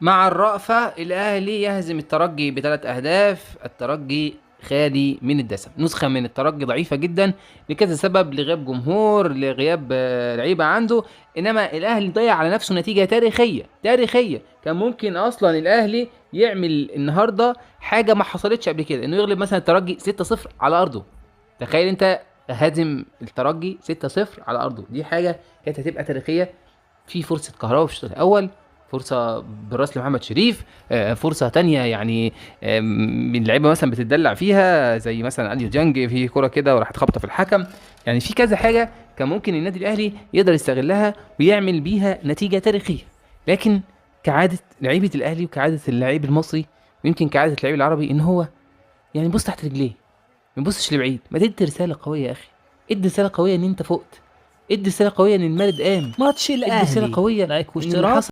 مع الرأفة الأهلي يهزم الترجي بثلاث أهداف. الترجي خالي من الدسم، نسخة من الترجي ضعيفة جدا لكذا سبب، لغياب جمهور، لغياب لعيبة عنده. إنما الأهلي ضيع على نفسه نتيجة تاريخية تاريخية. كان ممكن أصلا الأهلي يعمل النهاردة حاجة ما حصلتش قبل كده، إنه يغلب مثلا الترجي 6-0 على أرضه. تخيل أنت هازم الترجي 6-0 على أرضه، دي حاجة كانت هتبقى تاريخية. في فرصة كهربا في الشوط الأول، فرصة بالراس لمحمد شريف، فرصة تانية يعني من اللعيبة مثلا بتدلع فيها، زي مثلا اليو ديانج في كرة كده وراحت خبطة في الحكم. يعني في كذا حاجة كان ممكن النادي الأهلي يقدر يستغلها ويعمل بيها نتيجة تاريخية. لكن كعادة لعيبة الأهلي وكعادة اللعيب المصري، ويمكن كعادة اللعيب العربي، إن هو يعني بص تحت رجليه، ما يبصش لبعيد. ما تدي رسالة قوية يا أخي، ادي رسالة قوية إن أنت فقت، ادي رسالة قوية إن المارد قام، ماتش ادي رسالة الاهلي قوية لايك إن اللي واشتراك. حصل